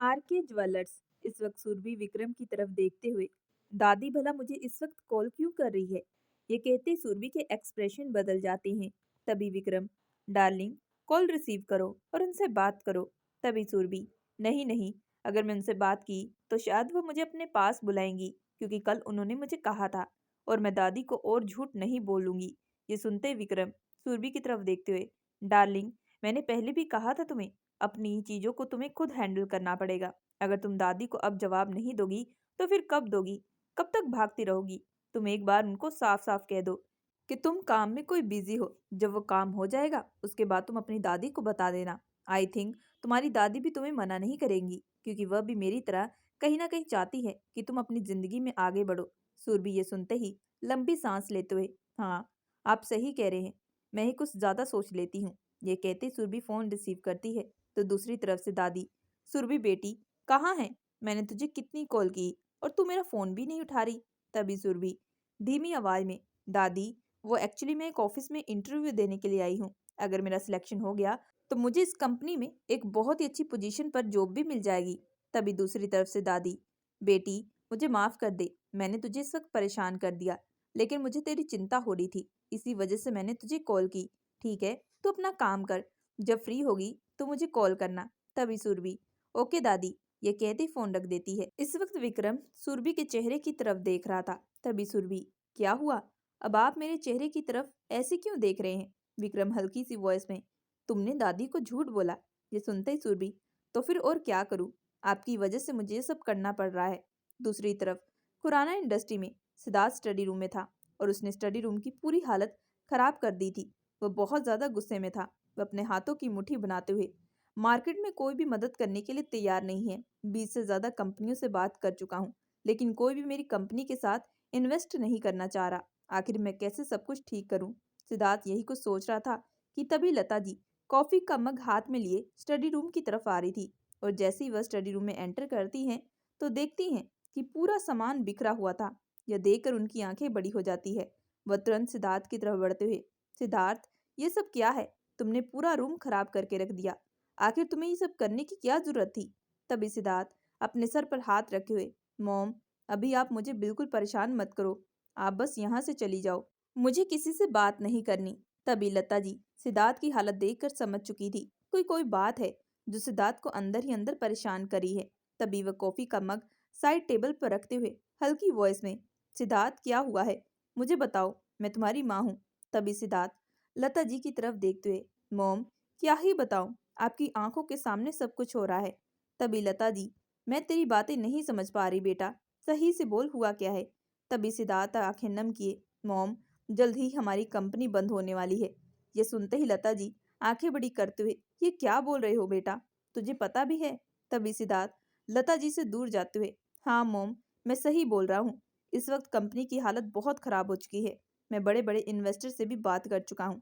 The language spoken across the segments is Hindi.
R K jewellers. इस वक्त सुरभि विक्रम की तरफ देखते हुए, दादी भला मुझे इस वक्त कॉल क्यों कर रही है? ये कहते सुरभि के एक्सप्रेशन बदल जाते हैं। तभी विक्रम, डार्लिंग, कॉल रिसीव करो और उनसे बात करो। तभी सुरभि, नहीं नहीं, अगर मैं उनसे बात की तो शायद वो मुझे अपने पास बुलाएंगी, क्योंकि कल उन्होंने मुझे कहा था, और मैं दादी को और झूठ नहीं बोलूंगी। ये सुनते विक्रम सुरभि की तरफ देखते हुए, डार्लिंग, मैंने पहले भी कहा था तुम्हें, अपनी चीजों को तुम्हें खुद हैंडल करना पड़ेगा। अगर तुम दादी को अब जवाब नहीं दोगी तो फिर कब दोगी? कब तक भागती रहोगी? तुम एक बार उनको साफ साफ कह दो कि तुम काम में कोई बिजी हो। जब वो काम हो जाएगा उसके बाद तुम अपनी दादी को बता देना। आई थिंक तुम्हारी दादी भी तुम्हें मना नहीं करेंगी, क्योंकि वह भी मेरी तरह कहीं ना कहीं चाहती है कि तुम अपनी जिंदगी में आगे बढ़ो। सुरभि ये सुनते ही लंबी सांस लेते हुए, हाँ, आप सही कह रहे हैं, मैं ही कुछ ज्यादा सोच लेती हूँ। ये कहते सुरभि फोन रिसीव करती है तो दूसरी तरफ से दादी, सुरभि बेटी, कहाँ है? मैंने तुझे कितनी कॉल की और तू मेरा फोन भी नहीं उठा रही। तभी सुरभि धीमी आवाज में, दादी, वो एक्चुअली मैं एक ऑफिस में इंटरव्यू देने के लिए आई हूँ। अगर मेरा सिलेक्शन हो गया तो मुझे इस कंपनी में एक बहुत ही अच्छी पोजीशन पर जॉब भी मिल जाएगी। तभी दूसरी तरफ से दादी, बेटी, मुझे माफ कर दे, मैंने तुझे इस वक्त परेशान कर दिया, लेकिन मुझे तेरी चिंता हो रही थी, इसी वजह से मैंने तुझे कॉल की। ठीक है, तू अपना काम कर, जब फ्री होगी तो मुझे कॉल करना। तभी सुरभि, ओके दादी, ये कहती फोन रख देती है। इस वक्त विक्रम सुरभि के चेहरे की तरफ देख रहा था। तभी सुरभि, क्या हुआ? अब आप मेरे चेहरे की तरफ ऐसे क्यों देख रहे हैं? विक्रम हल्की सी वॉइस में, तुमने दादी को झूठ बोला। ये सुनते ही सुरभि, तो फिर और क्या करूं, आपकी वजह से मुझे ये सब करना पड़ रहा है। दूसरी तरफ खुराना इंडस्ट्री में सिद्धार्थ स्टडी रूम में था और उसने स्टडी रूम की पूरी हालत खराब कर दी थी। वह बहुत ज्यादा गुस्से में था। वह अपने हाथों की मुट्ठी बनाते हुए, मार्केट में कोई भी मदद करने के लिए तैयार नहीं है। 20 से ज्यादा कंपनियों से बात कर चुका हूँ, लेकिन कोई भी मेरी कंपनी के साथ इन्वेस्ट नहीं करना चाह रहा। आखिर मैं कैसे सब कुछ ठीक करूं? सिद्धार्थ यही कुछ सोच रहा था कि तभी लता जी कॉफी का मग हाथ में लिए स्टडी रूम की तरफ आ रही थी। और जैसे ही वह स्टडी रूम में एंटर करती हैं तो देखती हैं कि पूरा सामान बिखरा हुआ था। यह देखकर उनकी आंखें बड़ी हो जाती है। वह तुरंत सिद्धार्थ की तरफ बढ़ते हुए, सिद्धार्थ, ये सब क्या है? तुमने पूरा रूम खराब करके रख दिया। आखिर तुम्हें ये सब करने की क्या जरूरत थी? तभी सिद्धार्थ अपने सर पर हाथ रखे हुए, मॉम, अभी आप मुझे बिल्कुल परेशान मत करो, आप बस यहाँ से चली जाओ, मुझे किसी से बात नहीं करनी। तभी लता जी सिद्धार्थ की हालत देखकर समझ चुकी थी, कोई कोई बात है जो सिद्धार्थ को अंदर ही अंदर परेशान करी है। तभी वह कॉफी का मग साइड टेबल पर रखते हुए हल्की वॉइस में, सिद्धार्थ, क्या हुआ है? मुझे बताओ, मैं तुम्हारी माँ हूँ। तभी सिद्धार्थ लता जी की तरफ देखते हुए, मॉम, क्या ही बताऊं, आपकी आंखों के सामने सब कुछ हो रहा है। तभी लता जी, मैं तेरी बातें नहीं समझ पा रही बेटा, सही से बोल, हुआ क्या है? तभी सिद्धार्थ आंखें नम किए, मॉम, जल्द ही हमारी कंपनी बंद होने वाली है। ये सुनते ही लता जी आंखें बड़ी करते हुए, ये क्या बोल रहे हो बेटा, तुझे पता भी है? तभी सिद्धार्थ लता जी से दूर जाते हुए, हाँ मॉम, मैं सही बोल रहा हूँ, इस वक्त कंपनी की हालत बहुत खराब हो चुकी है। मैं बड़े बड़े इन्वेस्टर से भी बात कर चुका हूँ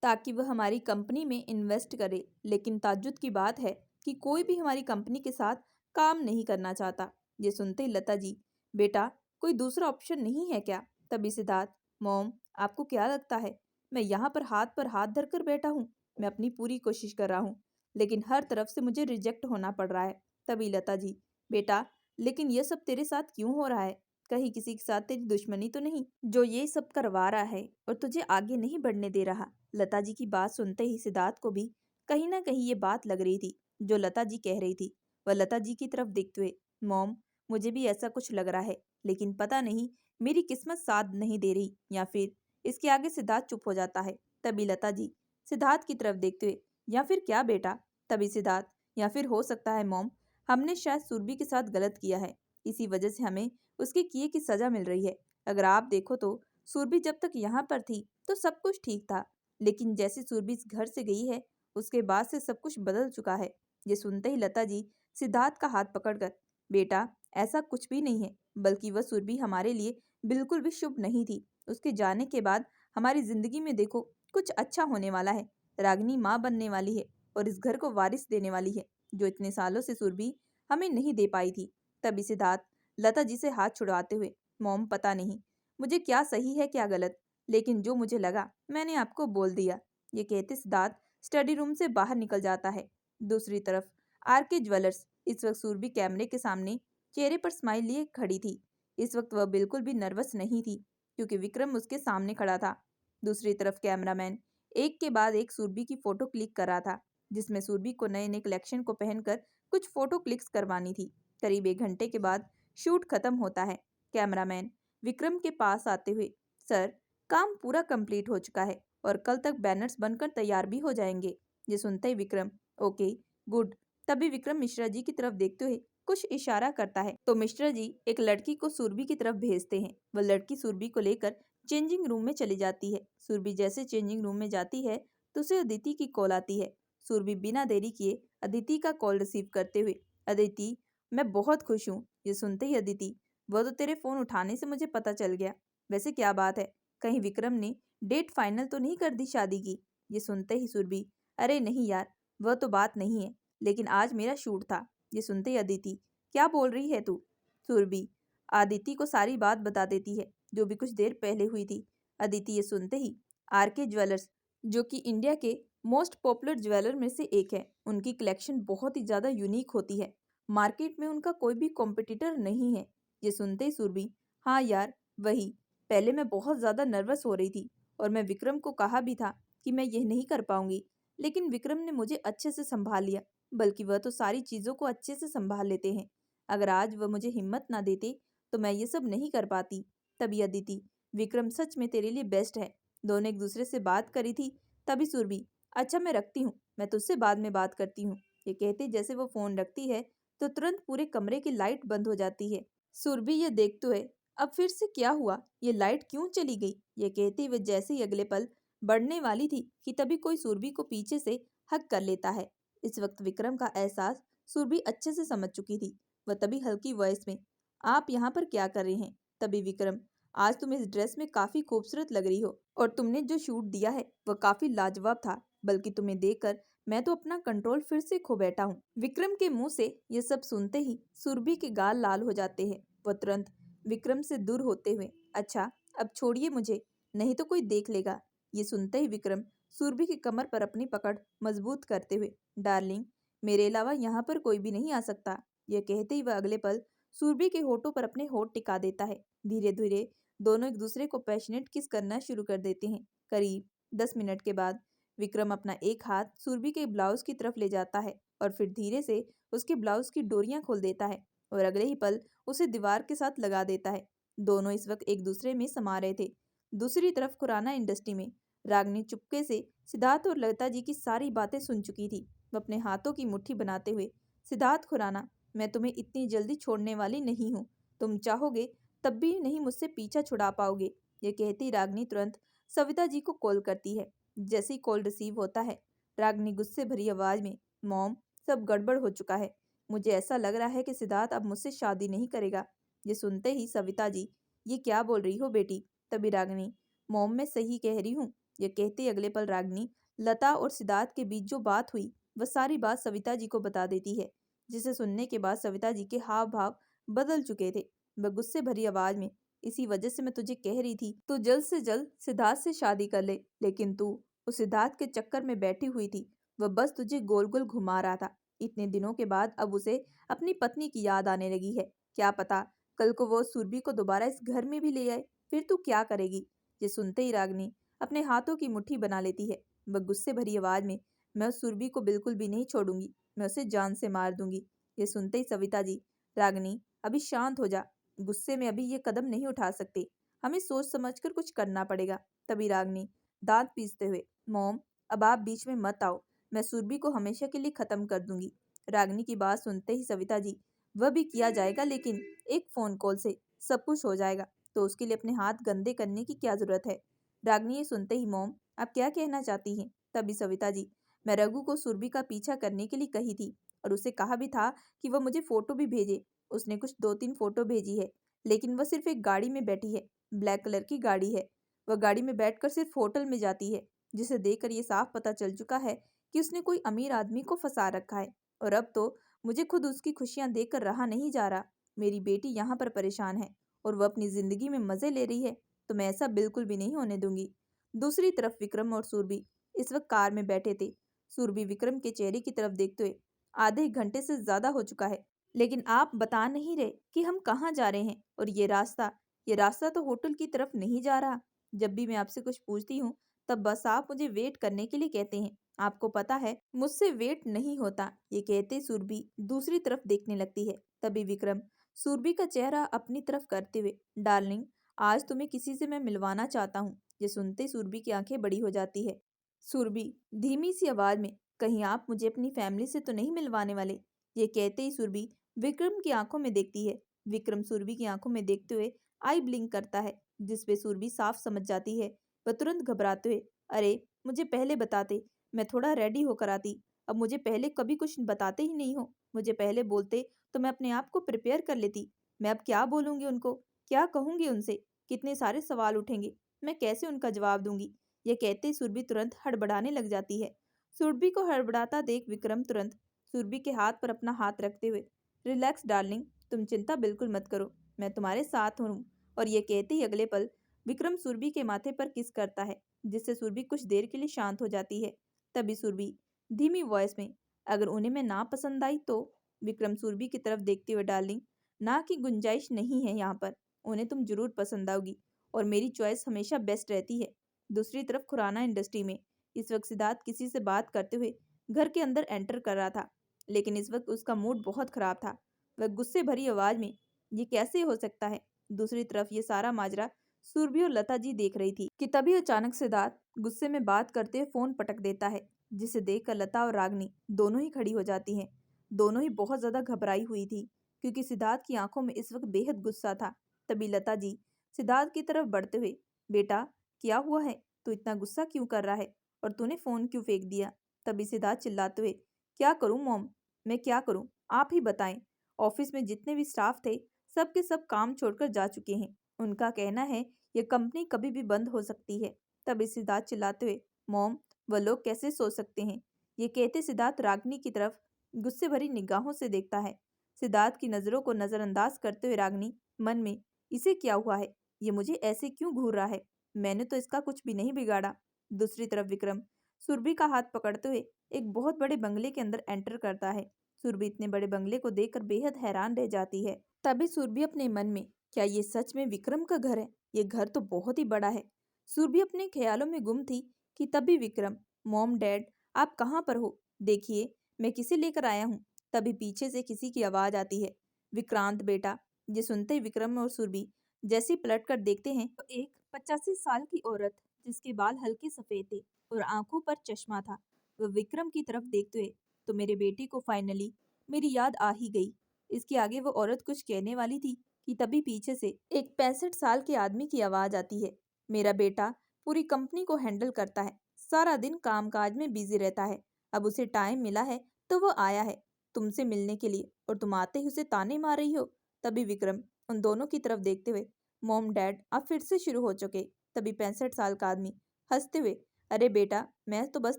ताकि वह हमारी कंपनी में इन्वेस्ट करे, लेकिन ताज्जुब की बात है कि कोई भी हमारी कंपनी के साथ काम नहीं करना चाहता। ये सुनते ही लता जी, बेटा, कोई दूसरा ऑप्शन नहीं है क्या? तभी सिद्धार्थ, मॉम, आपको क्या लगता है मैं यहाँ पर हाथ धर कर बैठा हूँ? मैं अपनी पूरी कोशिश कर रहा हूँ, लेकिन हर तरफ से मुझे रिजेक्ट होना पड़ रहा है। तभी लता जी, बेटा, लेकिन यह सब तेरे साथ क्यों हो रहा है? कहीं किसी के साथ तेरी दुश्मनी तो नहीं जो ये सब करवा रहा है और तुझे आगे नहीं बढ़ने दे रहा? लता जी की बात सुनते ही सिद्धार्थ को भी कहीं ना कहीं ये बात लग रही थी जो लता जी कह रही थी। वह लता जी की तरफ देखते हुए, मॉम, मुझे भी ऐसा कुछ लग रहा है, लेकिन पता नहीं मेरी किस्मत साथ नहीं दे रही या फिर। इसके आगे सिद्धार्थ चुप हो जाता है। तभी लता जी सिद्धार्थ की तरफ देखते हुए, या फिर क्या बेटा? तभी सिद्धार्थ, या फिर हो सकता है मॉम, हमने शायद सुरभि के साथ गलत किया है, इसी वजह से हमें उसके किए की सजा मिल रही है। अगर आप देखो तो सुरभि जब तक यहाँ पर थी तो सब कुछ ठीक था, लेकिन जैसे सुरभि इस घर से गई है उसके बाद से सब कुछ बदल चुका है। ये सुनते ही लता जी सिद्धार्थ का हाथ पकड़कर, बेटा, ऐसा कुछ भी नहीं है, बल्कि वह सुरभि हमारे लिए बिल्कुल भी शुभ नहीं थी। उसके जाने के बाद हमारी जिंदगी में देखो कुछ अच्छा होने वाला है। रागिनी माँ बनने वाली है और इस घर को वारिस देने वाली है, जो इतने सालों से सुरभि हमें नहीं दे पाई थी। तभी सिद्धार्थ लता जी से हाथ छुड़वाते हुए, मॉम, पता नहीं मुझे क्या सही है क्या गलत, लेकिन जो मुझे लगा मैंने आपको बोल दिया। ये कहते सिद्धार्थ स्टडी रूम से बाहर निकल जाता है। दूसरी तरफ आरके ज्वेलर्स, इस वक्त सूरभि कैमरे के सामने चेहरे पर स्माइल लिए खड़ी थी। इस वक्त वह बिल्कुल भी नर्वस नहीं थी क्योंकि विक्रम उसके सामने खड़ा था। दूसरी तरफ कैमरामैन एक के बाद एक सूरभि की फोटो क्लिक कर रहा था, जिसमें सूरभि को नए नए कलेक्शन को पहनकर कुछ फोटो क्लिक्स करवानी थी। करीब 1 घंटे के बाद शूट खत्म होता है। कैमरामैन विक्रम के पास आते हुए, सर, काम पूरा कंप्लीट हो चुका है और कल तक बैनर्स बनकर तैयार भी हो जाएंगे। ये सुनते ही विक्रम, ओके, गुड। तभी विक्रम मिश्रा जी की तरफ देखते हुए कुछ इशारा करता है तो मिश्रा जी एक लड़की को सुरभि की तरफ भेजते हैं। वह लड़की सुरभि को लेकर चेंजिंग रूम में चली जाती है। सुरभि जैसे चेंजिंग रूम में जाती है तो उसे अदिति की कॉल आती है। सुरभि बिना देरी किए अदिति का कॉल रिसीव करते हुए, अदिति, मैं बहुत खुश हूँ। ये सुनते ही अदिति, वह तो तेरे फोन उठाने से मुझे पता चल गया। वैसे क्या बात है, कहीं विक्रम ने डेट फाइनल तो नहीं कर दी शादी की? ये सुनते ही सुरभि, अरे नहीं यार, वह तो बात नहीं है, लेकिन आज मेरा शूट था। ये सुनते ही अदिति, क्या बोल रही है तू? सुरभि आदिति को सारी बात बता देती है जो भी कुछ देर पहले हुई थी। अदिति ये सुनते ही, आरके ज्वेलर्स, जो कि इंडिया के मोस्ट पॉपुलर ज्वेलर में से एक है, उनकी कलेक्शन बहुत ही ज्यादा यूनिक होती है। मार्केट में उनका कोई भी कॉम्पिटिटर नहीं है। ये सुनते ही सुरभि, हाँ यार, वही, पहले मैं बहुत ज्यादा नर्वस हो रही थी और मैं विक्रम को कहा भी था कि मैं यह नहीं कर पाऊंगी, लेकिन विक्रम ने मुझे अच्छे से संभाल लिया। बल्कि वह तो सारी चीजों को अच्छे से संभाल लेते हैं। अगर आज वह मुझे हिम्मत ना देते तो मैं ये सब नहीं कर पाती। तभी अदिति, विक्रम सच में तेरे लिए बेस्ट है। दोनों एक दूसरे से बात करी थी। तभी सुरभि, अच्छा मैं रखती हूँ, मैं तुझसे बाद में बात करती हूँ। ये कहते जैसे वो फोन रखती है तो तुरंत पूरे कमरे की लाइट बंद हो जाती है। सुरभि ये देखते हुए, अब फिर से क्या हुआ, ये लाइट क्यों चली गई? ये कहते हुए जैसे ही अगले पल बढ़ने वाली थी कि तभी कोई सुरभि को पीछे से हक कर लेता है। इस वक्त विक्रम का एहसास सुरभि अच्छे से समझ चुकी थी। वह तभी हल्की वॉइस में, आप यहाँ पर क्या कर रहे हैं? तभी विक्रम, आज तुम इस ड्रेस में काफी खूबसूरत लग रही हो और तुमने जो शूट दिया है वह काफी लाजवाब था। बल्कि तुम्हें देखकर मैं तो अपना कंट्रोल फिर से खो बैठा हूँ। विक्रम के मुंह से ये सब सुनते ही सुरभि के गाल लाल हो जाते हैं। वह तुरंत विक्रम से दूर होते हुए, अच्छा अब छोड़िए मुझे, नहीं तो कोई देख लेगा। ये सुनते ही विक्रम सुरभि की कमर पर अपनी पकड़ मजबूत करते हुए, डार्लिंग, मेरे अलावा यहाँ पर कोई भी नहीं आ सकता। यह कहते ही वह अगले पल सुरभि के होठों पर अपने होठ टिका देता है। धीरे धीरे दोनों एक दूसरे को पैशनेट किस करना शुरू कर देते हैं। करीब 10 मिनट के बाद विक्रम अपना एक हाथ सुरभि के ब्लाउज की तरफ ले जाता है और फिर धीरे से उसके ब्लाउज की डोरियां खोल देता है और अगले ही पल उसे दीवार के साथ लगा देता है। दोनों इस वक्त एक दूसरे में समा रहे थे। दूसरी तरफ खुराना इंडस्ट्री में रागनी चुपके से सिद्धार्थ और ललिता जी की सारी बातें सुन चुकी थी। वह अपने हाथों की मुट्ठी बनाते हुए, सिद्धार्थ खुराना, मैं तुम्हें इतनी जल्दी छोड़ने वाली नहीं हूँ। तुम चाहोगे तब भी नहीं मुझसे पीछा छुड़ा पाओगे। ये कहती रागनी तुरंत सविता जी को कॉल करती है। जैसे ही कॉल रिसीव होता है, रागनी गुस्से भरी आवाज में, मॉम, सब गड़बड़ हो चुका है। मुझे ऐसा लग रहा है कि सिद्धार्थ अब मुझसे शादी नहीं करेगा। ये सुनते ही सविता जी, ये क्या बोल रही हो बेटी? तभी रागनी, मॉम मैं सही कह रही हूँ। ये कहते ही अगले पल रागनी लता और सिद्धार्थ के बीच जो बात हुई वह सारी बात सविता जी को बता देती है, जिसे सुनने के बाद सविता जी के हाव भाव बदल चुके थे। वह गुस्से भरी आवाज में, इसी वजह से मैं तुझे कह रही थी तो जल्द से जल्द सिद्धार्थ से शादी कर ले, लेकिन तू उस सिद्धार्थ के चक्कर में बैठी हुई थी। वह बस तुझे गोल गोल घुमा रहा था। इतने दिनों के बाद अब उसे अपनी पत्नी की याद आने लगी है। क्या पता कल को वो सुरभि को दोबारा इस घर में भी ले आए, फिर तू क्या करेगी? ये सुनते ही रागनी अपने हाथों की मुट्ठी बना लेती है। वह गुस्से भरी आवाज में, मैं उस सुरभि को बिल्कुल भी नहीं छोड़ूंगी, मैं उसे जान से मार दूंगी। ये सुनते ही सविता जी, रागनी अभी शांत हो जा, गुस्से में अभी ये कदम नहीं उठा सकते, हमें सोच समझकर कुछ करना पड़ेगा। तभी रागनी दांत पीसते हुए, मॉम अब आप बीच में मत आओ, मैं सुरभि को हमेशा के लिए खत्म कर दूंगी। रागनी की बात सुनते ही सविता जी, वह भी किया जाएगा, लेकिन एक फोन कॉल से सब कुछ हो जाएगा, तो उसके लिए अपने हाथ गंदे करने की क्या जरूरत है? रागनी ये सुनते ही, मॉम आप क्या कहना चाहती हैं? तभी सविता जी, मैं रघु को सुरभि का पीछा करने के लिए कही थी और उसे कहा भी था कि वह मुझे फोटो भी भेजे। उसने कुछ 2-3 फोटो भेजी है, लेकिन वह सिर्फ एक गाड़ी में बैठी है, ब्लैक कलर की गाड़ी है। वह गाड़ी में बैठकर सिर्फ होटल में जाती है, जिसे देखकर ये साफ पता चल चुका है कि उसने कोई अमीर आदमी को फंसा रखा है। और अब तो मुझे खुद उसकी खुशियां देखकर रहा नहीं जा रहा। मेरी बेटी यहाँ पर परेशान है और वह अपनी जिंदगी में मजे ले रही है, तो मैं ऐसा बिल्कुल भी नहीं होने दूंगी। दूसरी तरफ विक्रम और सुरभि इस वक्त कार में बैठे थे। सुरभि विक्रम के चेहरे की तरफ देखते हुए, आधे घंटे से ज्यादा हो चुका है, लेकिन आप बता नहीं रहे कि हम कहाँ जा रहे हैं। और ये रास्ता तो होटल की तरफ नहीं जा रहा। जब भी मैं आपसे कुछ पूछती हूँ तब बस आप मुझे वेट करने के लिए कहते हैं। आपको पता है मुझसे वेट नहीं होता। ये कहते सुरभि दूसरी तरफ देखने लगती है। तभी विक्रम सुरभि का चेहरा अपनी तरफ करते हुए, डार्लिंग, आज तुम्हें किसी से मैं मिलवाना चाहता हूँ। ये सुनते सुरभि की आंखें बड़ी हो जाती है। सुरभि धीमी सी आवाज में, कहीं आप मुझे अपनी फैमिली से तो नहीं मिलवाने वाले? ये कहते ही सुरभि विक्रम की आंखों में देखती है। विक्रम सुरभि की आंखों में देखते हुए आई ब्लिंक करता है, जिसपे सुरभि साफ समझ जाती है। वह तुरंत घबराते हुए, अरे मुझे पहले बताते, मैं थोड़ा रेडी होकर आती। अब मुझे पहले कभी कुछ बताते ही नहीं हो। मुझे पहले बोलते तो मैं अपने आप को प्रिपेयर कर लेती। मैं अब क्या बोलूंगी उनको, क्या कहूंगी उनसे? कितने सारे सवाल उठेंगे, मैं कैसे उनका जवाब दूंगी? ये कहते ही सुरभि तुरंत हड़बड़ाने लग जाती है। सुरभि को हड़बड़ाता देख विक्रम तुरंत सुरभि के हाथ पर अपना हाथ रखते हुए, रिलैक्स डार्लिंग, तुम चिंता बिल्कुल मत करो, मैं तुम्हारे साथ हूँ। और ये कहते ही अगले पल विक्रम सुरभि के माथे पर किस करता है, जिससे सुरभि कुछ देर के लिए शांत हो जाती है। तभी सुरभि धीमी वॉइस में, अगर उन्हें मैं ना पसंद आई तो? विक्रम सुरभि की तरफ देखते हुए, डार्लिंग, ना की गुंजाइश नहीं है यहाँ पर। उन्हें तुम जरूर पसंद आओगी और मेरी चॉइस हमेशा बेस्ट रहती है। दूसरी तरफ खुराना इंडस्ट्री में इस वक्त सिद्धार्थ किसी से बात करते हुए घर के अंदर एंटर कर रहा था, लेकिन इस वक्त उसका मूड बहुत खराब था। वह गुस्से भरी आवाज में, ये कैसे हो सकता है? दूसरी तरफ ये सारा माजरा सुरभि और लता जी देख रही थी कि तभी अचानक सिद्धार्थ गुस्से में बात करते हुए फोन पटक देता है, जिसे देखकर लता और रागनी दोनों ही खड़ी हो जाती हैं। दोनों ही बहुत ज्यादा घबराई हुई थी, क्योंकि सिद्धार्थ की आंखों में इस वक्त बेहद गुस्सा था। तभी लता जी सिद्धार्थ की तरफ बढ़ते हुए, बेटा क्या हुआ है? तू इतना गुस्सा क्यों कर रहा है? और तूने फोन क्यों फेंक दिया? तभी सिद्धार्थ चिल्लाते हुए, क्या करूं मॉम, मैं क्या करूं, आप ही बताएं। ऑफिस में जितने भी स्टाफ थे सब के सब काम छोड़कर जा चुके हैं। उनका कहना है ये कंपनी कभी भी बंद हो सकती है। तभी सिद्धार्थ चिल्लाते हुए, मॉम, वह लोग कैसे सो सकते हैं? ये कहते सिद्धार्थ रागनी की तरफ गुस्से भरी निगाहों से देखता है। सिद्धार्थ की नजरों को नजरअंदाज करते हुए रागनी मन में, इसे क्या हुआ है? ये मुझे ऐसे क्यों घूर रहा है? मैंने तो इसका कुछ भी नहीं बिगाड़ा। दूसरी तरफ विक्रम सुरभि का हाथ पकड़ते हुए एक बहुत बड़े बंगले के अंदर एंटर करता है। सुरभि इतने बड़े बंगले को देखकर बेहद हैरान रह जाती है। तभी सुरभि अपने मन में, क्या ये सच में विक्रम का घर है? ये घर तो बहुत ही बड़ा है। सुरभि अपने ख्यालों में गुम थी कि तभी विक्रम, मॉम डैड, आप कहाँ पर हो? देखिए मैं किसे लेकर आया हूँ। तभी पीछे से किसी की आवाज आती है, विक्रांत बेटा। ये सुनते ही विक्रम और सुरभि जैसे ही पलट कर देखते हैं तो एक 85 साल की औरत, जिसके बाल हल्के सफेद थे और आंखों पर चश्मा था, वह विक्रम की तरफ देखते हुए, तो मेरे बेटे को फाइनली मेरी याद आ ही गई। इसके आगे वो औरत कुछ कहने वाली थी कि तभी पीछे से एक 65 साल के आदमी की आवाज आती है, मेरा बेटा पूरी कंपनी को हैंडल करता है, सारा दिन कामकाज में बिजी रहता है, अब उसे टाइम मिला है तो वो आया है तुमसे मिलने के लिए, और तुम आते ही उसे ताने मार रही हो। तभी विक्रम उन दोनों की तरफ देखते हुए, मॉम डैड आप फिर से शुरू हो चुके। तभी 65 साल का आदमी हंसते हुए, अरे बेटा मैं तो बस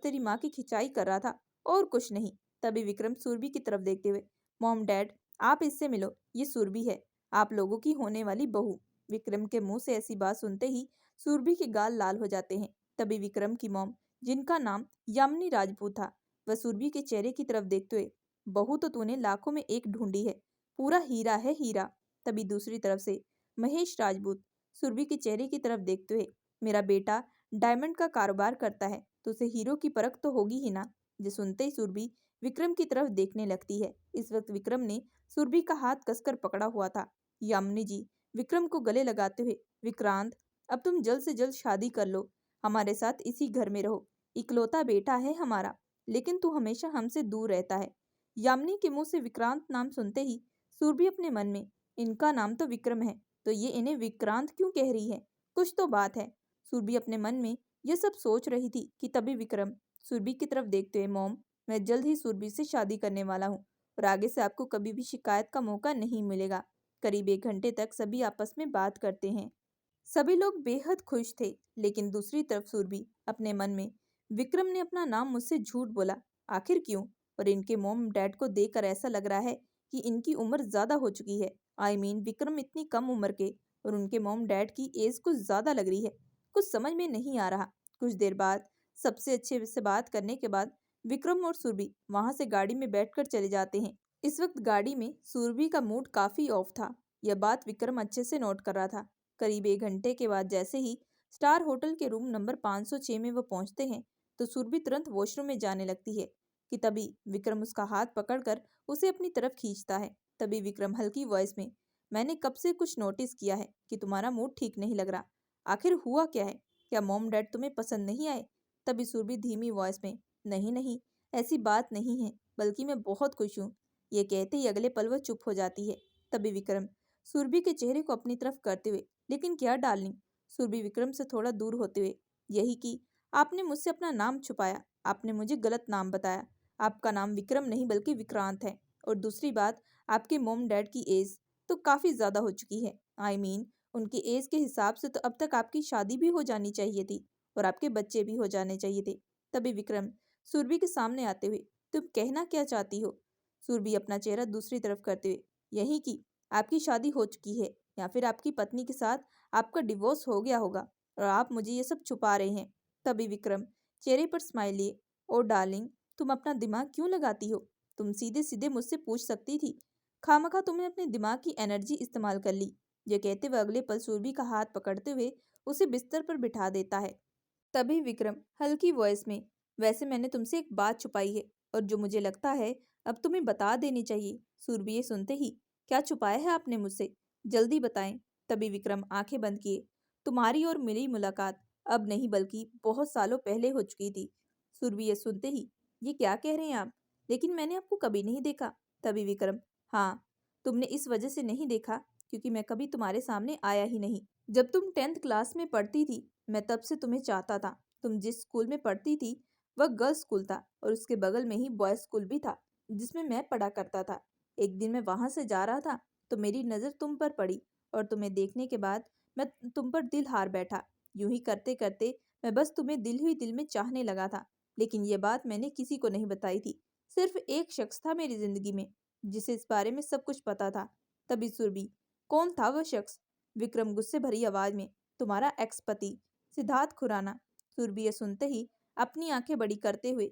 तेरी माँ की खिंचाई कर रहा था और कुछ नहीं। तभी विक्रम सुरभि की तरफ देखते हुए, मॉम डैड आप इससे मिलो, ये सुरभि है, आप लोगों की होने वाली बहू। विक्रम के मुंह से ऐसी बात सुनते ही सुरभि के गाल लाल हो जाते हैं। तभी विक्रम की मॉम, जिनका नाम यामिनी राजपूत था, वह सुरभि के चेहरे की तरफ देखते हुए, बहू तो तूने लाखों में एक ढूंढी है, पूरा हीरा है हीरा। तभी दूसरी तरफ से महेश राजपूत सुरभि के चेहरे की तरफ देखते हुए, मेरा बेटा डायमंड का कारोबार करता है तो उसे हीरो की परख तो होगी ही ना। जो सुनते ही सुरभि विक्रम की तरफ देखने लगती है। इस वक्त विक्रम ने सुरभि का हाथ कसकर पकड़ा हुआ था। यामिनी जी विक्रम को गले लगाते हुए, विक्रांत अब तुम जल्द से जल्द शादी कर लो, हमारे साथ इसी घर में रहो, इकलौता बेटा है हमारा, लेकिन तू हमेशा हमसे दूर रहता है। यामिनी के मुंह से विक्रांत नाम सुनते ही सुरभि अपने मन में, इनका नाम तो विक्रम है तो ये इन्हें विक्रांत क्यों कह रही है, कुछ तो बात है। सुरभि अपने मन में यह सब सोच रही थी कि तभी विक्रम सुरभि की तरफ देखते हुए, मॉम मैं जल्द ही सुरभि से शादी करने वाला हूँ और आगे से आपको कभी भी शिकायत का मौका नहीं मिलेगा। करीब 1 घंटे तक सभी आपस में बात करते हैं। सभी लोग बेहद खुश थे, लेकिन दूसरी तरफ सुरभि अपने मन में, विक्रम ने अपना नाम मुझसे झूठ बोला, आखिर क्यों? और इनके मॉम डैड को देखकर ऐसा लग रहा है कि इनकी उम्र ज्यादा हो चुकी है। विक्रम इतनी कम उम्र के और उनके मॉम डैड की एज कुछ ज्यादा लग रही है। कुछ समझ में नहीं आ रहा। कुछ देर बाद सबसे अच्छे से बात करने के बाद विक्रम और सुरभि वहां से गाड़ी में बैठकर चले जाते हैं। इस वक्त गाड़ी में सुरभि का मूड काफी ऑफ था। यह बात विक्रम अच्छे से नोट कर रहा था। करीब 1 घंटे के बाद जैसे ही स्टार होटल के रूम नंबर 506 में वो पहुंचते हैं, तो सुरभि तुरंत वॉशरूम में जाने लगती है कि तभी विक्रम उसका हाथ पकड़कर उसे अपनी तरफ खींचता है। तभी विक्रम हल्की वॉइस में, मैंने कब से कुछ नोटिस किया है कि तुम्हारा मूड ठीक नहीं लग रहा। आखिर हुआ क्या है? क्या मॉम डैड तुम्हें पसंद नहीं आए? तभी सुरभि धीमी वॉइस में, नहीं नहीं, ऐसी बात नहीं है, बल्कि मैं बहुत खुश हूँ। ये कहते ही अगले पल वह चुप हो जाती है। तभी विक्रम सुरभि के चेहरे को अपनी तरफ करते हुए, लेकिन क्या डार्लिंग? सुरभि विक्रम से थोड़ा दूर होते हुए, यही कि आपने मुझसे अपना नाम छुपाया, आपने मुझे गलत नाम बताया। आपका नाम विक्रम नहीं बल्कि विक्रांत है। और दूसरी बात, आपके मोम डैड की एज तो काफी ज्यादा हो चुकी है। उनकी एज के हिसाब से तो अब तक आपकी शादी भी हो जानी चाहिए थी और आपके बच्चे भी हो जाने चाहिए थे। तभी विक्रम सुरभि के सामने आते हुए, तुम कहना क्या चाहती हो? सुरभि अपना चेहरा दूसरी तरफ करते हुए, यही कि आपकी शादी हो चुकी है या फिर आपकी पत्नी के साथ आपका डिवोर्स हो गया होगा और आप मुझे ये सब छुपा रहे हैं। तभी विक्रम चेहरे पर स्माइल लिए, ओ डार्लिंग, तुम अपना दिमाग क्यों लगाती हो? तुम सीधे सीधे मुझसे पूछ सकती थी। खामखा तुमने अपने दिमाग की एनर्जी इस्तेमाल कर ली। ये कहते हुए अगले पल सुरभि का हाथ पकड़ते हुए उसे बिस्तर पर बिठा देता है। तभी विक्रम हल्की वॉइस में, वैसे मैंने तुमसे एक बात छुपाई है और जो मुझे लगता है अब तुम्हें बता देनी चाहिए। सुरभि ये सुनते ही, क्या छुपाया है आपने मुझसे? जल्दी बताएं। तभी विक्रम आंखें बंद किए, तुम्हारी और मेरी मुलाकात अब नहीं बल्कि बहुत सालों पहले हो चुकी थी। सुरभि ये सुनते ही, ये क्या कह रहे हैं आप? लेकिन मैंने आपको कभी नहीं देखा। तभी विक्रम, हाँ, तुमने इस वजह से नहीं देखा क्योंकि मैं कभी तुम्हारे सामने आया ही नहीं। जब तुम 10th क्लास में पढ़ती थी, मैं तब से तुम्हें चाहता था। तुम जिस स्कूल में पढ़ती थी वह गर्ल्स स्कूल था और उसके बगल में ही बॉयज स्कूल भी था जिसमें मैं पढ़ा करता था। एक दिन मैं वहां से जा रहा था तो मेरी नज़र तुम पर पड़ी और तुम्हें देखने के बाद मैं तुम पर दिल हार बैठा। यूं ही करते करते मैं बस तुम्हें दिल ही दिल में चाहने लगा था। लेकिन ये बात मैंने किसी को नहीं बताई थी। सिर्फ एक शख्स था मेरी जिंदगी में जिसे इस बारे में सब कुछ पता था। तभी सुरभि, कौन था वह शख्स? विक्रम गुस्से भरी आवाज में, तुम्हारा एक्स पति सिद्धार्थ खुराना। सुरभि ये सुनते ही अपनी आंखें बड़ी करते हुए,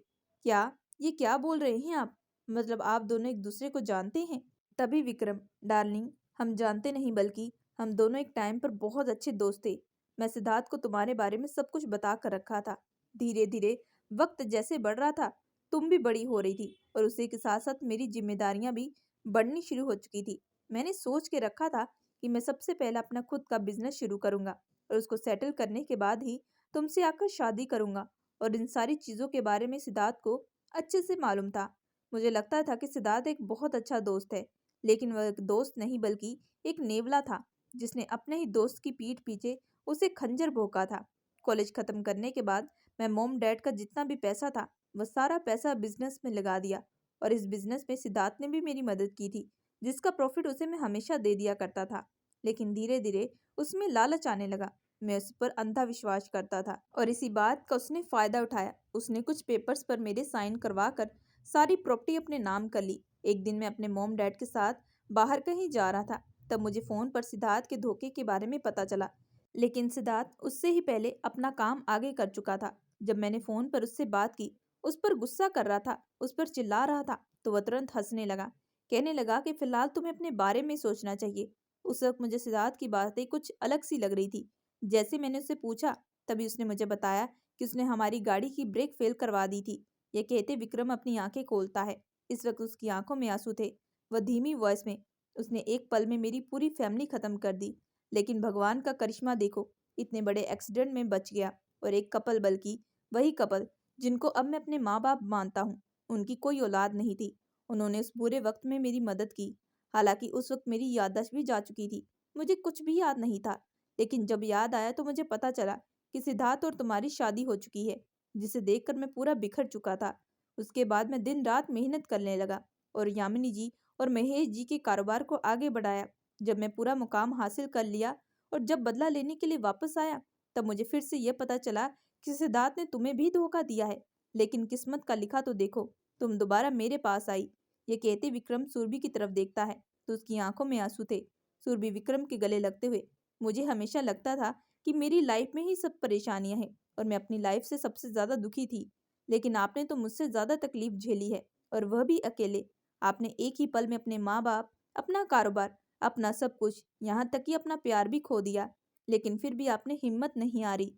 क्या, ये क्या बोल रहे हैं आप? मतलब आप दोनों एक दूसरे को जानते हैं? तभी विक्रम, डार्लिंग, हम जानते नहीं बल्कि हम दोनों एक टाइम पर बहुत अच्छे दोस्त थे। मैं सिद्धार्थ को तुम्हारे बारे में सब कुछ बता कर रखा था। धीरे धीरे वक्त जैसे बढ़ रहा था, तुम भी बड़ी हो रही थी और उसी के साथ साथ मेरी जिम्मेदारियां भी बढ़नी शुरू हो चुकी थी। मैंने सोच के रखा था कि मैं सबसे पहले अपना खुद का बिजनेस शुरू करूंगा और उसको सेटल करने के बाद ही तुमसे आकर शादी करूंगा। और इन सारी चीजों के बारे में सिद्धार्थ को अच्छे से मालूम था। मुझे लगता था कि सिद्धार्थ एक बहुत अच्छा दोस्त है, लेकिन वह एक दोस्त नहीं बल्कि एक नेवला था जिसने अपने ही दोस्त की पीठ पीछे उसे खंजर भोंका था। कॉलेज खत्म करने के बाद मैं मॉम डैड का जितना भी पैसा था वह सारा पैसा बिजनेस में लगा दिया और इस बिजनेस में सिद्धार्थ ने भी मेरी मदद की थी, जिसका प्रॉफिट उसे मैं हमेशा दे दिया करता था। लेकिन धीरे धीरे उसमें लालच आने लगा। मैं उस पर अंधा विश्वास करता था और इसी बात का उसने फायदा उठाया। उसने कुछ पेपर्स पर मेरे साइन करवा कर सारी प्रॉपर्टी अपने नाम कर ली। एक दिन मैं अपने मॉम डैड के साथ बाहर कहीं जा रहा था, तब मुझे फोन पर सिद्धार्थ के धोखे के बारे में पता चला। लेकिन सिद्धार्थ उससे ही पहले अपना काम आगे कर चुका था। जब मैंने फोन पर उससे बात की, उस पर गुस्सा कर रहा था, उस पर चिल्ला रहा था, तो वह तुरंत हंसने लगा। कहने लगा कि फिलहाल तुम्हें अपने बारे में सोचना चाहिए। उस वक्त मुझे सिद्धार्थ की बातें कुछ अलग सी लग रही थी। जैसे मैंने उससे पूछा, तभी उसने मुझे बताया कि उसने हमारी गाड़ी की ब्रेक फेल करवा दी थी। ये कहते विक्रम अपनी आंखें खोलता है। इस वक्त उसकी आंखों में आंसू थे। वह धीमी वॉइस में, उसने एक पल में मेरी पूरी फैमिली खत्म कर दी, लेकिन भगवान का करिश्मा देखो, इतने बड़े एक्सीडेंट में बच गया। और एक कपल, बल्कि वही कपल जिनको अब मैं अपने माँ बाप मानता हूँ, उनकी कोई औलाद नहीं थी। उन्होंने उस बुरे वक्त में मेरी मदद की। हालांकि उस वक्त मेरी याददाश्त भी जा चुकी थी, मुझे कुछ भी याद नहीं था। लेकिन जब याद आया तो मुझे पता चला कि सिद्धार्थ और तुम्हारी शादी हो चुकी है, जिसे देखकर मैं पूरा बिखर चुका था। उसके बाद मैं दिन रात मेहनत करने लगा और यामिनी जी और महेश जी के कारोबार को आगे बढ़ाया। जब मैं पूरा मुकाम हासिल कर लिया और जब बदला लेने के लिए वापस आया, तब मुझे फिर से यह पता चला कि सिद्धार्थ ने तुम्हें भी धोखा दिया है। लेकिन किस्मत का लिखा तो देखो, तुम दोबारा मेरे पास आई। ये कहते विक्रम सुरभि की तरफ देखता है तो उसकी आंखों में आंसू थे। सुरभि विक्रम के गले लगते हुए, मुझे हमेशा लगता था कि मेरी लाइफ में ही सब परेशानियां हैं और मैं अपनी लाइफ से सबसे ज्यादा दुखी थी। लेकिन आपने तो मुझसे ज़्यादा तकलीफ झेली है, और वह भी अकेले। आपने एक ही पल में अपने माँ-बाप, अपना कारोबार, अपना सब कुछ, यहाँ तक कि अपना प्यार भी खो दिया। लेकिन फिर भी आपने हिम्मत नहीं हारी।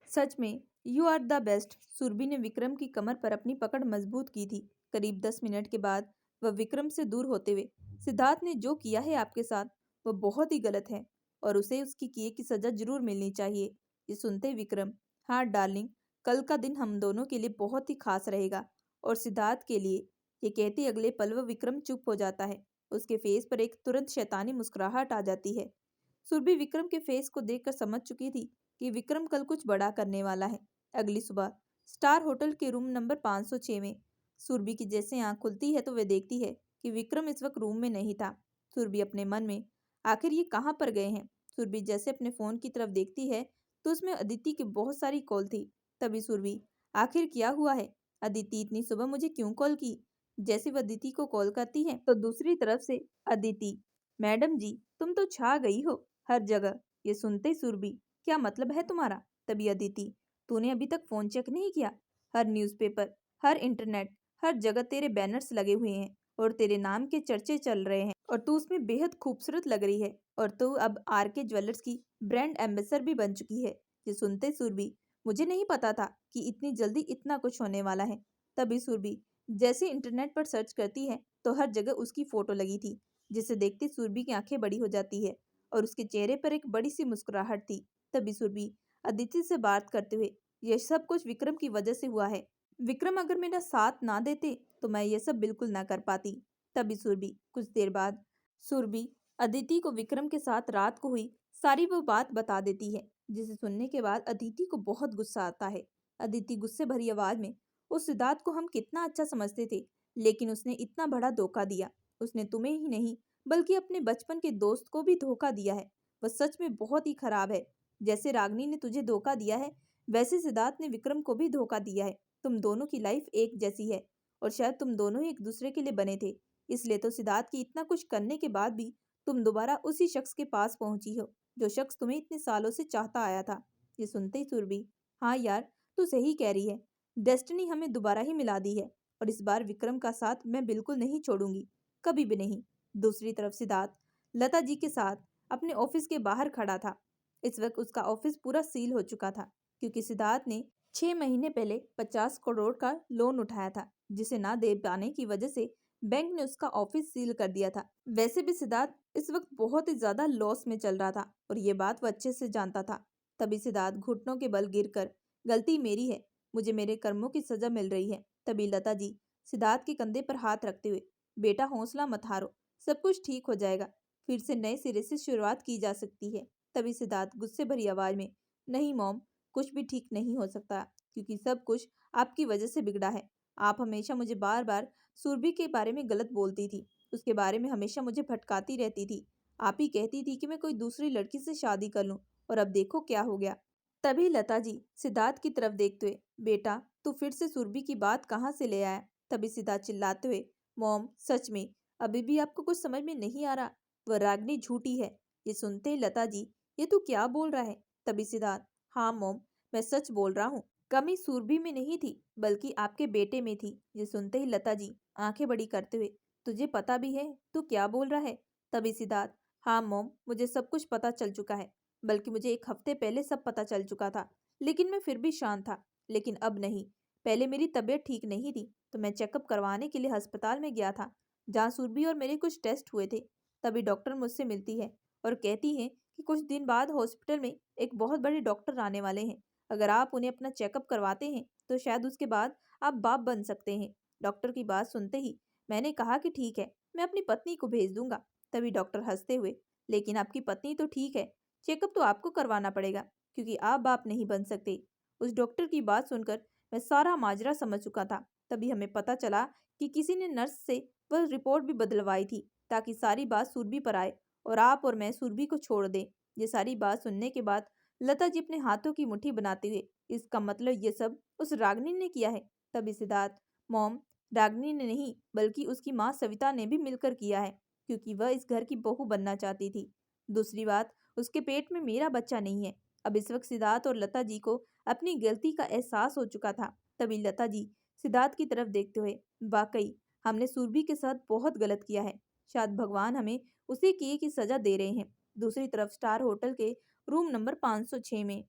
सच में you are the best. Surabhi ने विक्रम की कमर पर अपनी पकड़ मजबूत की थी। करीब 10 मिनट के बाद वह विक्रम से दूर होते हुए, सिद्धार्थ ने जो किया है आपके साथ वह बहुत ही गलत है, और उसे उसकी किए की सजा जरूर मिलनी चाहिए। ये सुनते विक्रम, हाँ डार्लिंग, कल का दिन हम दोनों के लिए बहुत ही खास रहेगा, और सिद्धार्थ के लिए। ये कहते अगले पल वह विक्रम चुप हो जाता है। उसके फेस पर एक तुरंत शैतानी मुस्कुराहट आ जाती है। सुरभि विक्रम के फेस को देखकर समझ चुकी थी कि विक्रम कल कुछ बड़ा करने वाला है। अगली सुबह स्टार होटल के रूम नंबर 506 में सुरभि की जैसे आंख खुलती है तो वे देखती है कि विक्रम इस वक्त रूम में नहीं था। सुरभि अपने मन में, आखिर ये कहाँ पर गए हैं। सुरभि जैसे अपने फोन की तरफ देखती है तो उसमें अदिति की बहुत सारी कॉल थी। तभी सुरभि, आखिर क्या हुआ है, अदिति इतनी सुबह मुझे क्यों कॉल की। जैसे वह अदिति को कॉल करती है तो दूसरी तरफ से अदिति, मैडम जी तुम तो छा गई हो हर जगह। ये सुनते ही सुरभि, क्या मतलब है तुम्हारा। तभी अदिति, तूने अभी तक फोन चेक नहीं किया। हर न्यूज़पेपर, हर इंटरनेट, हर जगह तेरे बैनर्स लगे हुए हैं और तेरे नाम के चर्चे चल रहे हैं, और तू उसमें बेहद खूबसूरत लग रही है, और तू अब आरके ज्वेलर्स की ब्रांड एम्बेसडर भी बन चुकी है। ये सुनते सुरभि, मुझे नहीं पता था कि इतनी जल्दी इतना कुछ होने वाला है। तभी सुरभि जैसे इंटरनेट पर सर्च करती है तो हर जगह उसकी फोटो लगी थी, जिसे देखते सुरभि की आंखें बड़ी हो जाती है और उसके चेहरे पर एक बड़ी सी मुस्कुराहट थी। तभी सुरभि अदिति से बात करते हुए, यह सब कुछ विक्रम की वजह से हुआ है। विक्रम अगर मेरा साथ ना देते तो मैं ये सब बिल्कुल ना कर पाती। तभी सुरभि कुछ देर बाद सुरभि अदिति को विक्रम के साथ रात को हुई सारी वो बात बता देती है, जिसे सुनने के बाद अदिति को बहुत गुस्सा आता है। अदिति गुस्से भरी आवाज में, उस सिद्धार्थ को हम कितना अच्छा समझते थे, लेकिन उसने इतना बड़ा धोखा दिया। उसने तुम्हें ही नहीं बल्कि अपने बचपन के दोस्त को भी धोखा दिया है। वह सच में बहुत ही खराब है। जैसे रागनी ने तुझे धोखा दिया है, वैसे सिद्धार्थ ने विक्रम को भी धोखा दिया है। तुम दोनों की लाइफ एक जैसी है, और शायद तुम दोनों ही एक दूसरे के लिए बने थे। इसलिए तो सिद्धार्थ की इतना कुछ करने के बाद भी तुम दोबारा उसी शख्स के पास पहुंची हो, जो शख्स तुम्हें इतने सालों से चाहता आया था। ये सुनते ही सुरभि, हाँ यार, तू सही कह रही है। डेस्टिनी हमें दोबारा ही मिला दी है, और इस बार विक्रम का साथ मैं बिल्कुल नहीं छोड़ूंगी, कभी भी नहीं। दूसरी तरफ सिद्धार्थ लता जी के साथ अपने ऑफिस के बाहर खड़ा था। इस वक्त उसका ऑफिस पूरा सील हो चुका था, क्योंकि सिद्धार्थ ने 6 महीने पहले 50 करोड़ का लोन उठाया था, जिसे ना दे पाने की वजह से बैंक ने उसका ऑफिस सील कर दिया था। वैसे भी सिद्धार्थ इस वक्त बहुत ही ज्यादा लॉस में चल रहा था, और ये बात वह अच्छे से जानता था। तभी सिद्धार्थ घुटनों के बल गिरकर, गलती मेरी है, मुझे मेरे कर्मों की सजा मिल रही है। तभी लता जी सिद्धार्थ के कंधे पर हाथ रखते हुए, बेटा हौसला मत हारो, सब कुछ ठीक हो जाएगा, फिर से नए सिरे से शुरुआत की जा सकती है। तभी सिद्धार्थ गुस्से भरी आवाज में, नहीं मॉम, कुछ भी ठीक नहीं हो सकता, क्योंकि सब कुछ आपकी वजह से बिगड़ा है। आप हमेशा मुझे बार बार सुरभि के बारे में गलत बोलती थी, उसके बारे में हमेशा मुझे भटकाती रहती थी। आप ही कहती थी कि मैं कोई दूसरी लड़की से शादी कर लूं, और अब देखो क्या हो गया। तभी लता जी सिद्धार्थ की तरफ देखते हुए, बेटा तू फिर से सुरभि की बात कहाँ से ले आया। तभी सिद्धार्थ चिल्लाते हुए, मॉम सच में अभी भी आपको कुछ समझ में नहीं आ रहा, वह रागनी झूठी है। ये सुनते ही लता जी, ये तू क्या बोल रहा है। तभी सिद्धार्थ, हाँ मॉम, मैं सच बोल रहा हूँ, कमी सुरभि में नहीं थी बल्कि आपके बेटे में थी। ये सुनते ही लता जी आंखें बड़ी करते हुए, तुझे पता भी है तू क्या बोल रहा है। तभी सिद्धार्थ, हाँ मॉम, मुझे सब कुछ पता चल चुका है, बल्कि मुझे एक हफ्ते पहले सब पता चल चुका था, लेकिन मैं फिर भी शांत था। लेकिन अब नहीं। पहले मेरी तबीयत ठीक नहीं थी तो मैं चेकअप करवाने के लिए अस्पताल में गया था, जहाँ सुरभि और मेरे कुछ टेस्ट हुए थे। तभी डॉक्टर मुझसे मिलती है और कहती है कि कुछ दिन बाद हॉस्पिटल में एक बहुत बड़े डॉक्टर आने वाले हैं। अगर आप उन्हें अपना चेकअप करवाते हैं तो शायद उसके बाद आप बाप बन सकते हैं। डॉक्टर की बात सुनते ही मैंने कहा कि ठीक है, मैं अपनी पत्नी को भेज दूंगा। तभी डॉक्टर हंसते हुए, लेकिन आपकी पत्नी तो ठीक है, चेकअप तो आपको करवाना पड़ेगा, क्योंकि आप बाप नहीं बन सकते। उस डॉक्टर की बात सुनकर मैं सारा माजरा समझ चुका था। तभी हमें पता चला कि किसी ने नर्स से वह रिपोर्ट भी बदलवाई थी, ताकि सारी बात सुरभि पर आए और आप और मैं सुरभि को छोड़ दें। ये सारी बात सुनने के बाद लता जी अपने हाथों की मुट्ठी बनाते हुए, इसका मतलब ये सब उस रागनी ने किया है। तभी सिद्धार्थ, मॉम, रागनी ने नहीं बल्कि उसकी माँ सविता ने भी मिलकर किया है, क्योंकि वह इस घर की बहू बनना चाहती थी। दूसरी बात, उसके पेट में मेरा बच्चा नहीं है। अब इस वक्त सिद्धार्थ और लता जी को अपनी गलती का एहसास हो चुका था। तभी लता जी सिद्धार्थ की तरफ देखते हुए, वाकई हमने सुरभि के साथ बहुत गलत किया है। शायद भगवान हमें उसी किए की सजा दे रहे हैं। दूसरी तरफ स्टार होटल के रूम नंबर 506 में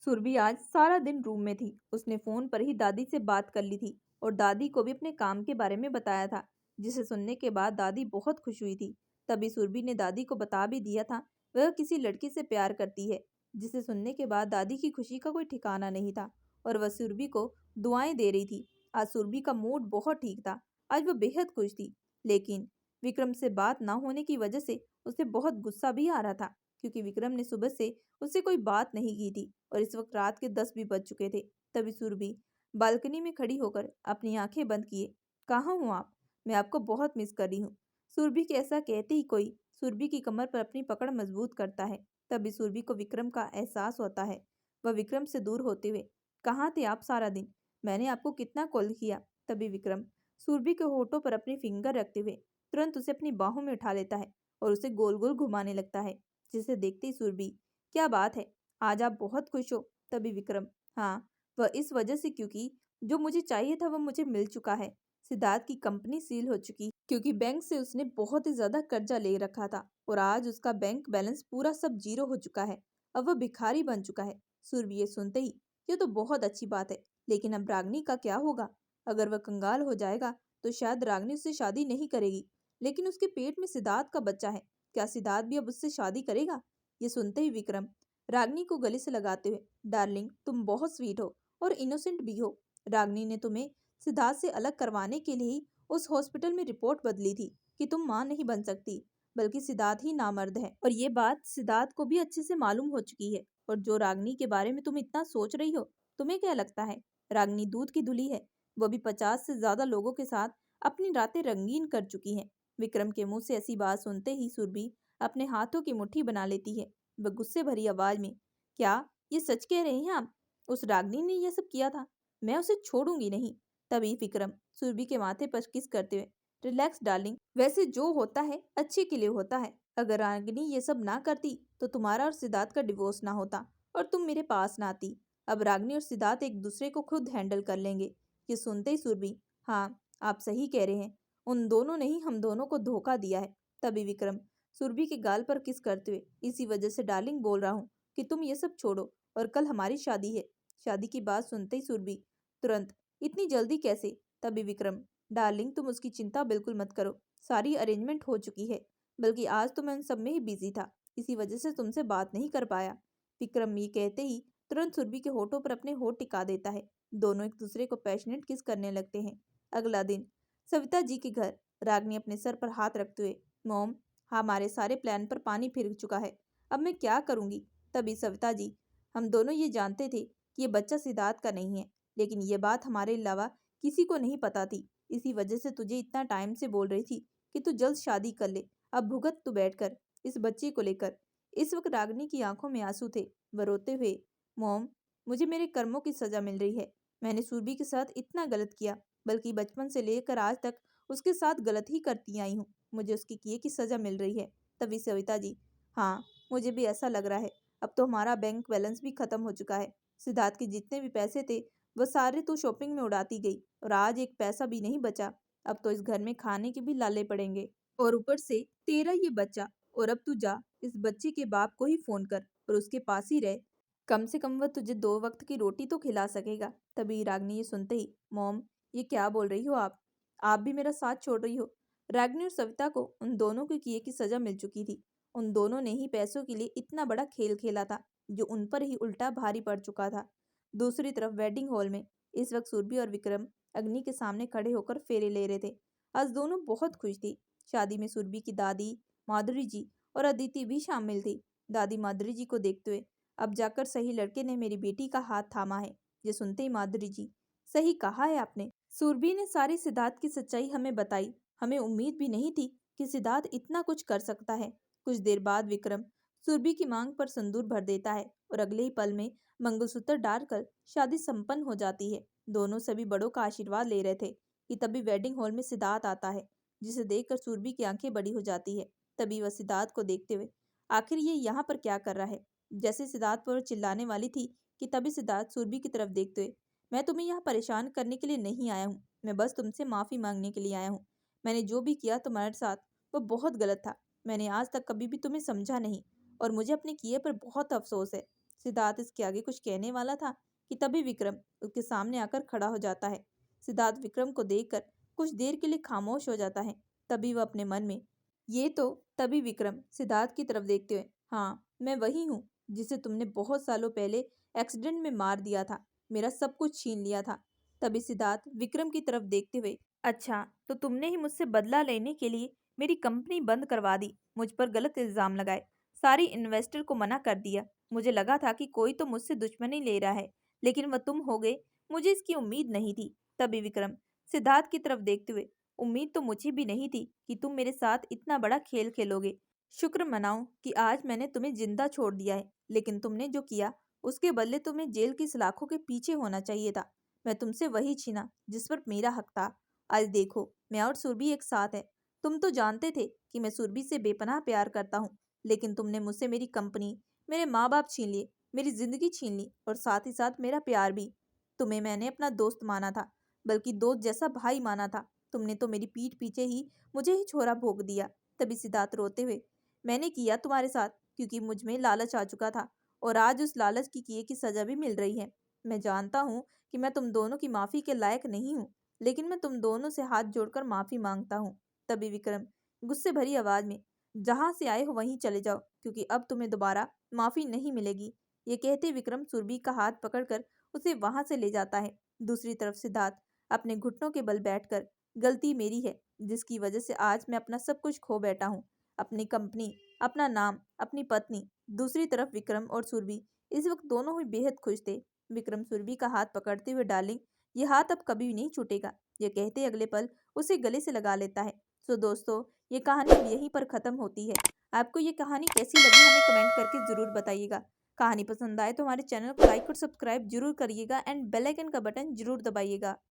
सुरभि आज सारा दिन रूम में थी। उसने फोन पर ही दादी से बात कर ली थी और दादी को भी अपने काम के बारे में बताया था, जिसे सुनने के बाद दादी बहुत खुश हुई थी। तभी सुरभि ने दादी को बता भी दिया था वह किसी लड़की से प्यार करती है, जिसे सुनने के बाद दादी की खुशी का कोई ठिकाना नहीं था और वह सुरभि को दुआएं दे रही थी। आज सुरभि का मूड बहुत ठीक था। आज वह बेहद खुश थी, लेकिन विक्रम से बात ना होने की वजह से उसे बहुत गुस्सा भी आ रहा था, क्योंकि विक्रम ने सुबह से उससे कोई बात नहीं की थी और इस वक्त रात के 10 भी बज चुके थे। तभी सुरभि बालकनी में खड़ी होकर अपनी आंखें बंद किए, कहाँ हूँ आप? मैं आपको बहुत मिस कर रही हूँ। सुरभि के ऐसा कहते ही कोई सुरभि की कमर पर अपनी पकड़ मजबूत करता है। तभी सुरभि को विक्रम का एहसास होता है। वह विक्रम से दूर होते हुए, कहाँ थे आप सारा दिन? मैंने आपको कितना कॉल किया। तभी विक्रम सुरभि के होठों पर अपनी फिंगर रखते हुए तुरंत उसे अपनी बाहों में उठा लेता है और उसे गोल गोल घुमाने लगता है, जिसे देखते ही सुरभि, क्या बात है, आज आप बहुत खुश हो? तभी विक्रम, हाँ, वह इस वजह से क्योंकि जो मुझे चाहिए था वह मुझे मिल चुका है। सिद्धार्थ की कंपनी सील हो चुकी क्योंकि बैंक से उसने बहुत ही ज्यादा कर्जा ले रखा था और आज उसका बैंक बैलेंस पूरा सब जीरो हो चुका है। अब वह भिखारी बन चुका है। सुरभि ये सुनते ही, ये तो बहुत अच्छी बात है, लेकिन अब रागनी का क्या होगा? अगर वह कंगाल हो जाएगा तो शायद रागनी उससे शादी नहीं करेगी, लेकिन उसके पेट में सिद्धार्थ का बच्चा है। क्या सिद्धार्थ भी अब उससे शादी करेगा? ये सुनते ही विक्रम रागनी को गले से लगाते हुए, डार्लिंग तुम बहुत स्वीट हो और इनोसेंट भी हो। रागनी ने तुम्हें सिद्धार्थ से अलग करवाने के लिए ही उस हॉस्पिटल में रिपोर्ट बदली थी कि तुम मां नहीं बन सकती, बल्कि सिद्धार्थ ही नामर्द है। और ये बात सिद्धार्थ को भी अच्छे से मालूम हो चुकी है। और जो रागनी के बारे में तुम इतना सोच रही हो, तुम्हें क्या लगता है? रागनी दूध की धुली है। वो भी 50 से ज्यादा लोगों के साथ अपनी रातें रंगीन कर चुकी है। विक्रम के मुंह से ऐसी बात सुनते ही सुरभि अपने हाथों की मुट्ठी बना लेती है। वह गुस्से भरी आवाज में, क्या ये सच कह रहे हैं आप? उस रागनी ने यह सब किया था? मैं उसे छोड़ूंगी नहीं। तभी विक्रम सुरभि के माथे पर किस करते हुए, रिलैक्स डार्लिंग, वैसे जो होता है अच्छे के लिए होता है। अगर रागिनी ये सब ना करती तो तुम्हारा और सिद्धार्थ का डिवोर्स ना होता और तुम मेरे पास ना आती। अब रागिनी और सिद्धार्थ एक दूसरे को खुद हैंडल कर लेंगे। ये सुनते ही सुरभि, हाँ, आप सही कह रहे हैं, उन दोनों ने ही हम दोनों को धोखा दिया है। तभी विक्रम सुरभि के गाल पर किस करते हुए, इसी वजह से डार्लिंग बोल रहा हूँ कि तुम ये सब छोड़ो और कल हमारी शादी है। शादी की बात सुनते ही सुरभि तुरंत, इतनी जल्दी कैसे? तभी विक्रम, डार्लिंग तुम उसकी चिंता बिल्कुल मत करो, सारी अरेंजमेंट हो चुकी है। बल्कि आज तो मैं उन सब में ही बिजी था, इसी वजह से तुमसे बात नहीं कर पाया। विक्रम ये कहते ही तुरंत सुरभि के होठों पर अपने होठ टिका देता है। दोनों एक दूसरे को पैशनेट किस करने लगते हैं। अगला दिन सविता जी के घर, रागनी अपने सर पर हाथ रखते हुए, मॉम, हमारे सारे प्लान पर पानी फिर चुका है, अब मैं क्या करूंगी? तभी सविता जी, हम दोनों ये जानते थे कि ये बच्चा सिद्धार्थ का नहीं है, लेकिन ये बात हमारे अलावा किसी को नहीं पता थी। इसी वजह से तुझे इतना टाइम से बोल रही थी कि तू जल्द शादी कर ले। अब भुगत तू बैठकर इस बच्चे को लेकर। इस वक्त रागनी की आंखों में आंसू थे। वह रोते हुए, मॉम, मुझे मेरे कर्मों की सजा मिल रही है। मैंने सुरभि के साथ इतना गलत किया, बल्कि बचपन से लेकर आज तक उसके साथ गलत ही करती आई हूँ। मुझे उसके किए की सजा मिल रही है। तभी सविता जी, हाँ, मुझे भी ऐसा लग रहा है। अब तो हमारा बैंक बैलेंस भी खत्म हो चुका है। सिद्धार्थ के जितने भी पैसे थे वह सारे तो शॉपिंग में उड़ाती गई और आज एक पैसा भी नहीं बचा। अब तो इस घर में खाने के भी लाले पड़ेंगे और ऊपर से तेरा ये बच्चा। और अब तू जा, इस बच्चे के बाप को ही फोन कर और उसके पास ही रह। कम से कम वह तुझे 2 वक्त की रोटी तो खिला सकेगा। तभी रागनी ये सुनते ही, मॉम, ये क्या बोल रही हो आप भी मेरा साथ छोड़ रही हो? रागनी और सविता को उन दोनों के किए की सजा मिल चुकी थी। उन दोनों ने ही पैसों के लिए इतना बड़ा खेल खेला था, जो उन पर ही उल्टा भारी पड़ चुका था। दूसरी तरफ वेडिंग हॉल में इस वक्त सुरभि और विक्रम अग्नि के सामने खड़े होकर फेरे ले रहे थे। आज दोनों बहुत खुश थी। शादी में सुरभि की दादी माधुरी जी और अदिति भी शामिल थी। दादी माधुरी जी को देखते हुए, अब जाकर सही लड़के ने मेरी बेटी का हाथ थामा है। ये सुनते ही माधुरी जी, सही कहा है आपने। सुरभि ने सारी सिद्धार्थ की सच्चाई हमें बताई। हमें उम्मीद भी नहीं थी कि सिद्धार्थ इतना कुछ कर सकता है। कुछ देर बाद विक्रम सुरभि की मांग पर सिंदूर भर देता है और अगले ही पल में मंगलसूत्र डालकर शादी संपन्न हो जाती है। दोनों सभी बड़ों का आशीर्वाद ले रहे थे कि तभी वेडिंग हॉल में सिद्धार्थ आता है, जिसे देखकर सुरभि की आंखें बड़ी हो जाती है। तभी वह सिद्धार्थ को देखते हुए, आखिर ये यहाँ पर क्या कर रहा है? जैसे सिद्धार्थ पर चिल्लाने वाली थी कि तभी सिद्धार्थ सुरभि की तरफ देखते हुए, मैं तुम्हें यहाँ परेशान करने के लिए नहीं आया हूँ। मैं बस तुमसे माफ़ी मांगने के लिए आया हूँ। मैंने जो भी किया तुम्हारे साथ वो बहुत गलत था। मैंने आज तक कभी भी तुम्हें समझा नहीं और मुझे अपने किए पर बहुत अफसोस है। सिद्धार्थ इसके आगे कुछ कहने वाला था कि तभी विक्रम उसके सामने आकर खड़ा हो जाता है। सिद्धार्थ विक्रम को देखकर कुछ देर के लिए खामोश हो जाता है। तभी वह अपने मन में ये तो तभी विक्रम सिद्धार्थ की तरफ देखते हुए, हाँ मैं वही हूँ जिसे तुमने बहुत सालों पहले एक्सीडेंट में मार दिया था, मेरा सब कुछ छीन लिया था। तभी सिद्धार्थ विक्रम की तरफ देखते हुए, अच्छा तो तुमने ही मुझसे बदला लेने के लिए मेरी कंपनी बंद करवा दी, मुझ पर गलत इल्जाम लगाए, सारी इन्वेस्टर को मना कर दिया। मुझे लगा था कि कोई तो मुझसे दुश्मनी ले रहा है, लेकिन वह तुम हो गए। मुझे इसकी उम्मीद नहीं थी। तभी विक्रम सिद्धार्थ की तरफ देखते हुए, उम्मीद तो मुझे भी नहीं थी कि तुम मेरे साथ इतना बड़ा खेल खेलोगे। शुक्र मनाओ कि आज मैंने तुम्हें जिंदा छोड़ दिया है, लेकिन तुमने जो किया उसके बदले तुम्हें जेल की सलाखों के पीछे होना चाहिए था। मैं तुमसे वही छीना जिस पर मेरा हक था। आज देखो मैं और सुरभि एक साथ है। तुम तो जानते थे कि मैं सुरभि से बेपनाह प्यार करता हूँ, लेकिन तुमने मुझसे मेरी कंपनी, मेरे माँ बाप छीन लिए, मेरी जिंदगी छीन ली और साथ ही साथ मेरा प्यार भी। तुम्हें मैंने अपना दोस्त माना था, बल्कि दोस्त जैसा भाई माना था। तुमने तो मेरी पीठ पीछे ही मुझे ही छोरा भोग दिया। तभी सिद्धार्थ रोते हुए, मैंने किया तुम्हारे साथ क्योंकि मुझ में लालच आ चुका था और आज उस लालच की किए की सजा भी मिल रही है। मैं जानता हूँ कि मैं तुम दोनों की माफी के लायक नहीं हूँ, लेकिन मैं तुम दोनों से हाथ जोड़कर माफी मांगता हूँ। तभी विक्रम गुस्से भरी आवाज में, जहां से आए हो वहीं चले जाओ, क्योंकि अब तुम्हें दोबारा माफी नहीं मिलेगी। ये कहते विक्रम सुरभि का हाथ पकड़कर उसे वहां से ले जाता है। दूसरी तरफ सिद्धार्थ अपने घुटनों के बल बैठकर, गलती मेरी है जिसकी वजह से आज मैं अपना सब कुछ खो बैठा हूँ, अपनी कंपनी, अपना नाम, अपनी पत्नी। दूसरी तरफ विक्रम और सुरभि इस वक्त दोनों ही बेहद खुश थे। विक्रम सुरभि का हाथ पकड़ते हुए, डार्लिंग ये हाथ अब कभी नहीं छूटेगा, ये कहते अगले पल उसे गले से लगा लेता है। तो दोस्तों ये कहानी अब यहीं पर खत्म होती है। आपको ये कहानी कैसी लगी हमें कमेंट करके जरूर बताइएगा। कहानी पसंद आए तो हमारे चैनल को लाइक और सब्सक्राइब जरूर करिएगा एंड बेल आइकन का बटन जरूर दबाइएगा।